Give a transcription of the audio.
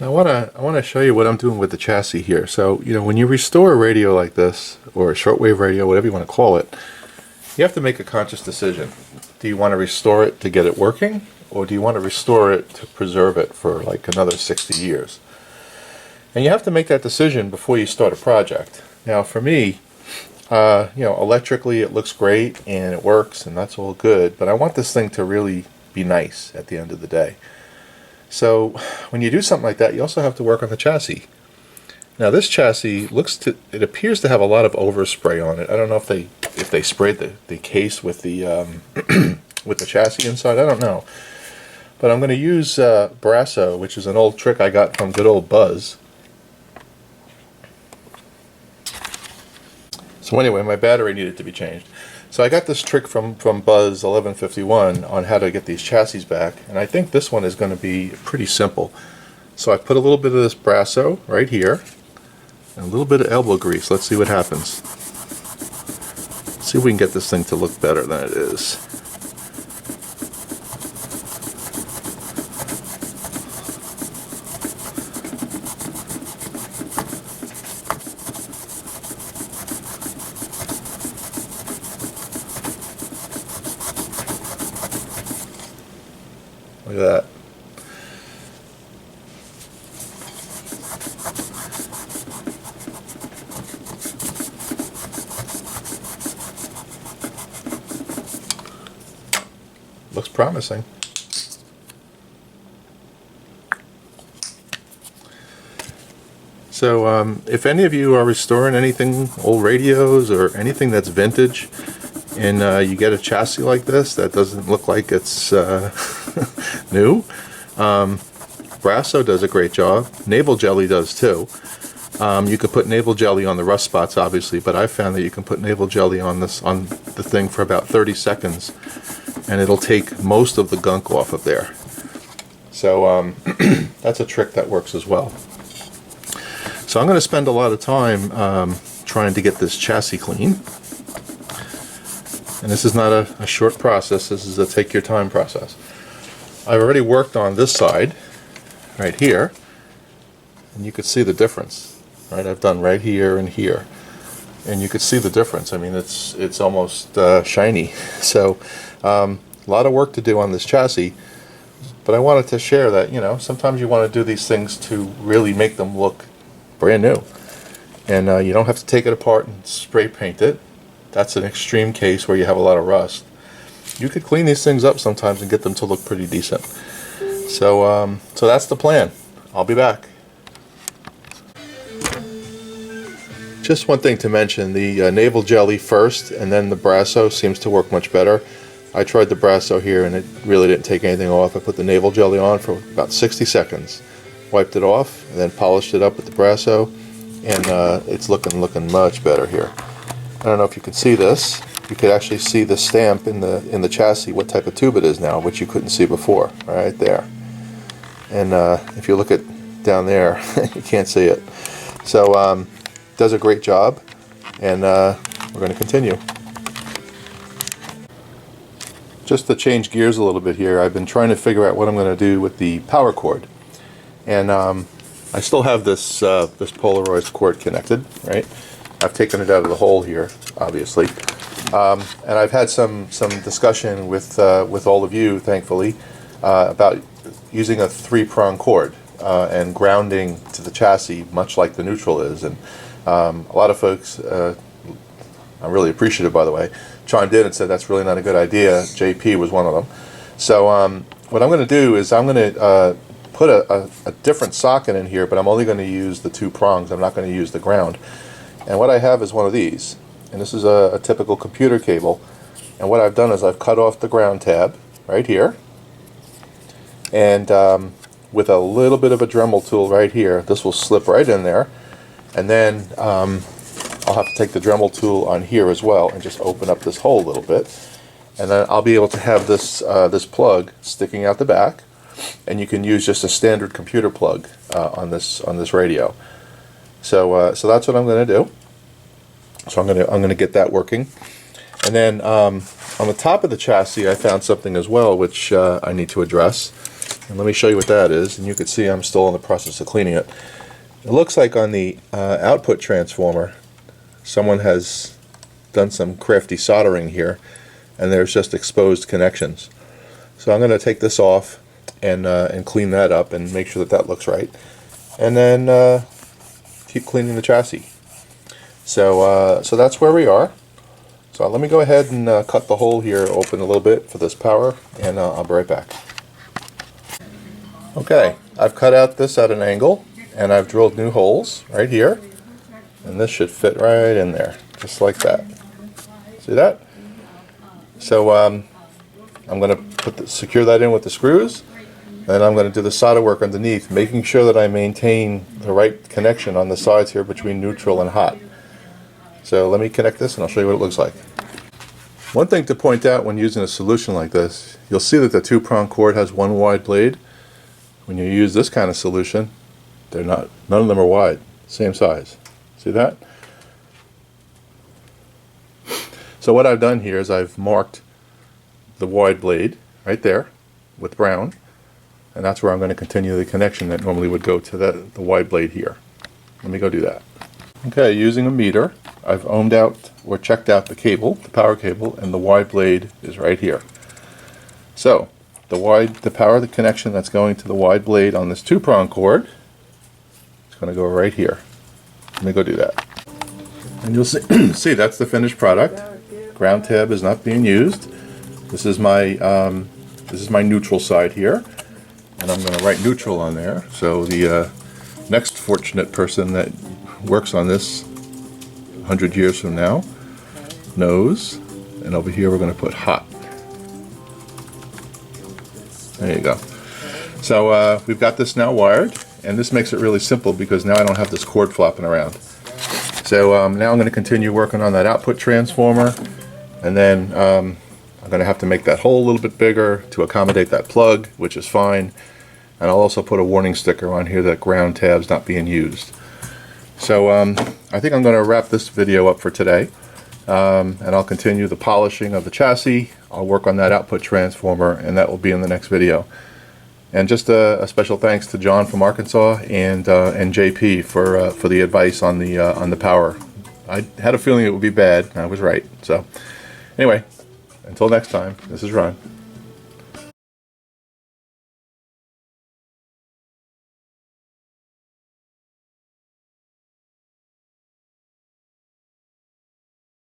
I wanna show you what I'm doing with the chassis here. So, when you restore a radio like this, or a shortwave radio, whatever you want to call it, you have to make a conscious decision. Do you want to restore it to get it working, or do you want to restore it to preserve it for like another 60 years? And you have to make that decision before you start a project. Now, for me, electrically it looks great and it works and that's all good, but I want this thing to really be nice at the end of the day. So when you do something like that, you also have to work on the chassis. Now this chassis it appears to have a lot of overspray on it. I don't know if they sprayed the case with the with the chassis inside. I don't know. But I'm going to use Brasso, which is an old trick I got from good old Buzz. So anyway, my battery needed to be changed. So I got this trick from Buzz 1151 on how to get these chassis back, and I think this one is going to be pretty simple. So I put a little bit of this Brasso right here, and a little bit of elbow grease. Let's see what happens. See if we can get this thing to look better than it is. Look at that. Looks promising. So if any of you are restoring anything, old radios or anything that's vintage, and you get a chassis like this that doesn't look like it's new, Brasso does a great job. Navel jelly does too. You could put navel jelly on the rust spots, obviously, but I found that you can put navel jelly on the thing for about 30 seconds, and it'll take most of the gunk off of there. So that's a trick that works as well. So I'm going to spend a lot of time trying to get this chassis clean. And this is not a short process, this is a take your time process. I've already worked on this side, right here, and you could see the difference. Right, I've done right here and here, and you could see the difference. I mean, it's almost shiny. So a lot of work to do on this chassis, but I wanted to share that, sometimes you want to do these things to really make them look brand new. And you don't have to take it apart and spray paint it. That's an extreme case where you have a lot of rust. You could clean these things up sometimes and get them to look pretty decent. So that's the plan. I'll be back. Just one thing to mention, the navel jelly first and then the Brasso seems to work much better. I tried the Brasso here and it really didn't take anything off. I put the navel jelly on for about 60 seconds, wiped it off, and then polished it up with the Brasso, and it's looking much better here. I don't know if you can see this. You could actually see the stamp in the chassis, what type of tube it is now, which you couldn't see before, right there. And if you look at down there, you can't see it. So does a great job, and we're going to continue. Just to change gears a little bit here, I've been trying to figure out what I'm going to do with the power cord, and I still have this this Polaroid cord connected, right? I've taken it out of the hole here, obviously, and I've had some discussion with all of you, thankfully, about using a 3-prong cord and grounding to the chassis, much like the neutral is. And a lot of folks, I'm really appreciative, by the way, chimed in and said that's really not a good idea. JP was one of them. So what I'm going to do is I'm going to put a different socket in here, but I'm only going to use the 2 prongs. I'm not going to use the ground. And what I have is one of these, and this is a typical computer cable. And what I've done is I've cut off the ground tab right here, and with a little bit of a Dremel tool right here, this will slip right in there, and then I'll have to take the Dremel tool on here as well and just open up this hole a little bit, and then I'll be able to have this this plug sticking out the back, and you can use just a standard computer plug on this radio. So that's what I'm going to do. So I'm going to get that working, and then on the top of the chassis I found something as well which I need to address. And let me show you what that is, and you can see I'm still in the process of cleaning it. It looks like on the output transformer someone has done some crafty soldering here, and there's just exposed connections. So I'm going to take this off and clean that up and make sure that that looks right, and then keep cleaning the chassis. So that's where we are. So let me go ahead and cut the hole here open a little bit for this power, and I'll be right back. Okay, I've cut out this at an angle, and I've drilled new holes right here, and this should fit right in there, just like that. See that? So I'm going to secure that in with the screws, and I'm going to do the solder work underneath, making sure that I maintain the right connection on the sides here between neutral and hot. So let me connect this and I'll show you what it looks like. One thing to point out when using a solution like this, you'll see that the two-prong cord has one wide blade. When you use this kind of solution, none of them are wide, same size. See that? So what I've done here is I've marked the wide blade right there with brown, and that's where I'm going to continue the connection that normally would go to the wide blade here. Let me go do that. Okay, using a meter, I've ohmed out or checked out the cable, the power cable, and the wide blade is right here. So the power of the connection that's going to the wide blade on this two-prong cord is going to go right here. Let me go do that. And you'll see that's the finished product. Ground tab is not being used. This is my neutral side here, and I'm going to write neutral on there. So the next fortunate person that works on this 100 years from now knows. And over here we're going to put hot. There you go. So we've got this now wired, and this makes it really simple because now I don't have this cord flopping around. So now I'm going to continue working on that output transformer, and then I'm going to have to make that hole a little bit bigger to accommodate that plug, which is fine. And I'll also put a warning sticker on here that ground tab's not being used. So I think I'm going to wrap this video up for today, and I'll continue the polishing of the chassis. I'll work on that output transformer, and that will be in the next video. And just a special thanks to John from Arkansas and JP for the advice on the power. I had a feeling it would be bad, and I was right. So anyway, until next time, this is Ron.